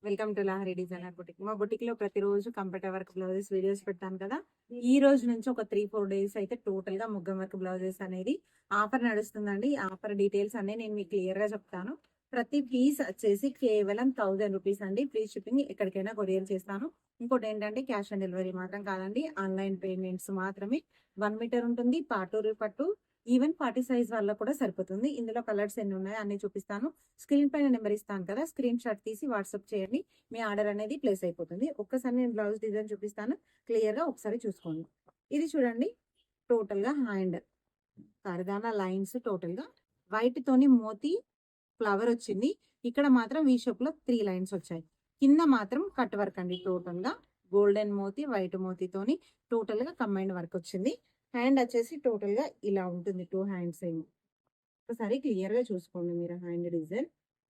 Welcome to Lahari designer boutique. మా boutique లో ప్రతిరోజు కంప్యూటర్ వర్క్ బ్లౌజెస్ వీడియోస్ పెడతాను కదా. ఈ రోజు నుంచి ఒక 3-4 డేస్ అయితే టోటల్ గా ముగ్గం వర్క్ బ్లౌజెస్ అనేది ఆఫర్ నడుస్తుందండి. ఆఫర్ డీటెయిల్స్ అన్ని నేను మీకు క్లియర్ గా చెప్తాను. ప్రతి పీస్ వచ్చేసి కేవలం 1000 రూపీస్ అండి. ఫ్రీ షిప్పింగ్, ఎక్కడికైనా కొరియర్ చేస్తాను. ఇంకోటి ఏంటంటే క్యాష్ ఆన్ డెలివరీ మాత్రం కాదండి, ఆన్లైన్ పేమెంట్స్ మాత్రమే. 1 మీటర్ ఉంటుంది, పాటూరు పట్టు, ఈవెన్ 40 సైజ్ వాళ్ళకు కూడా సరిపోతుంది. ఇందులో కలర్స్ ఎన్ని ఉన్నాయో అన్ని చూపిస్తాను. స్క్రీన్ పైన నెంబర్ ఇస్తాను కదా, స్క్రీన్ షాట్ తీసి వాట్సాప్ చేయండి. మీ ఆర్డర్ అనేది ప్లేస్ అయిపోతుంది. ఒక్కసారి నేను బ్లౌజ్ డిజైన్ చూపిస్తాను, క్లియర్ గా ఒకసారి చూసుకోండి. ఇది చూడండి, టోటల్ గా హ్యాండ్ కరదానా లైన్స్, టోటల్ గా వైట్ తోని మోతీ ఫ్లవర్ వచ్చింది. ఇక్కడ మాత్రం వీ షేప్ లో 3 లైన్స్ వచ్చాయి. కింద మాత్రం కట్ వర్క్ అండి. టోటల్ గా గోల్డెన్ మోతీ, వైట్ మోతీతోని టోటల్ గా కంబైన్డ్ వర్క్ వచ్చింది. హ్యాండ్ వచ్చేసి టోటల్ గా ఇలా ఉంటుంది. 2 హ్యాండ్స్ ఏమో ఒకసారి క్లియర్ గా చూసుకోండి మీరు. హ్యాండ్ డిజైన్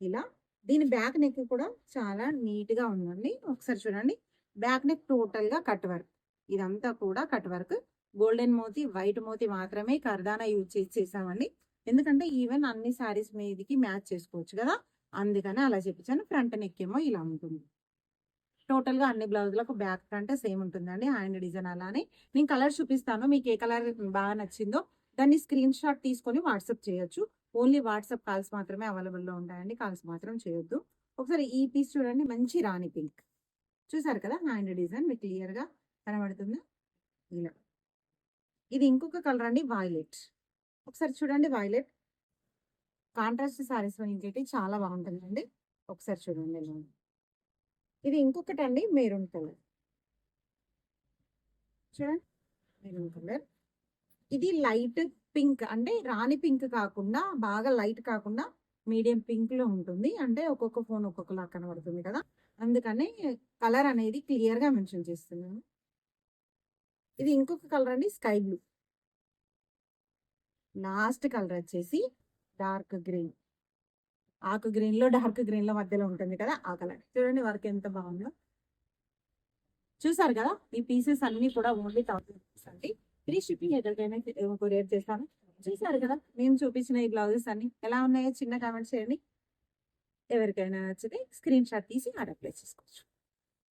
ఇలా. దీని బ్యాక్ నెక్ కూడా చాలా నీట్ గా ఉందండి. ఒకసారి చూడండి, బ్యాక్ నెక్ టోటల్ గా కట్ వర్క్. ఇదంతా కూడా కట్ వర్క్. గోల్డెన్ మోతీ, వైట్ మోతీ మాత్రమే కర్దానా యూజ్ చేసామండి. ఎందుకంటే ఈవెన్ అన్ని సారీస్ మీదకి మ్యాచ్ చేసుకోవచ్చు కదా, అందుకని అలా చెప్పించాను. ఫ్రంట్ నెక్ ఏమో ఇలా ఉంటుంది. టోటల్ గా అన్ని బ్లౌజులకు బ్యాక్ ఫ్రంట్ సేమ్ ఉంటుందండి. హ్యాండ్ డిజైన్ అలానే. నేను కలర్ చూపిస్తాను, మీకు ఏ కలర్ బాగా నచ్చిందో దాన్ని స్క్రీన్ షాట్ తీసుకొని వాట్సాప్ చేయొచ్చు. ఓన్లీ వాట్సాప్ కాల్స్ మాత్రమే అవైలబుల్ లో ఉంటాయండి, కాల్స్ మాత్రం చేయొద్దు. ఒకసారి ఈ పీస్ చూడండి, మంచి రాణి పింక్. చూసారు కదా, హ్యాండ్ డిజైన్ మీకు క్లియర్ గా కనబడుతుంది ఇలా. ఇది ఇంకొక కలర్ అండి, వైలెట్. ఒకసారి చూడండి, వైలెట్ కాంట్రాస్ట్ సారీస్ ఇంకైతే చాలా బాగుంటుందండి. ఒకసారి చూడండి ఇలా. ఇది ఇంకొకటి అండి, మెరూన్ కలర్. చూడండి, మెరూన్ కలర్. ఇది లైట్ పింక్, అంటే రాణి పింక్ కాకుండా, బాగా లైట్ కాకుండా మీడియం పింక్ లో ఉంటుంది. అంటే ఒక్కొక్క ఫోన్ ఒక్కొక్కలా కనబడుతుంది కదా, అందుకని కలర్ అనేది క్లియర్ గా మెన్షన్ చేస్తున్నాను. ఇది ఇంకొక కలర్ అండి, స్కై బ్లూ. లాస్ట్ కలర్ వచ్చేసి డార్క్ గ్రీన్. ఆకు గ్రీన్ లో డార్క్ గ్రీన్ లో మధ్యలో ఉంటుంది కదా, ఆ కలర్. చూడండి వర్క్ ఎంత బాగుందో. చూసారు కదా, ఈ పీసెస్ అన్ని కూడా ఓన్లీ 1000 రూపీస్ అండి. ఫ్రీ షిప్పింగ్, ఎక్కడికైనా కొరియర్ చేస్తాను. చూసారు కదా, నేను చూపించిన ఈ బ్లౌజెస్ అన్ని ఎలా ఉన్నాయో చిన్న కామెంట్స్ చేయండి. ఎవరికైనా నచ్చితే స్క్రీన్ షాట్ తీసి ఆర్డర్ ప్లేస్ చేసుకోవచ్చు.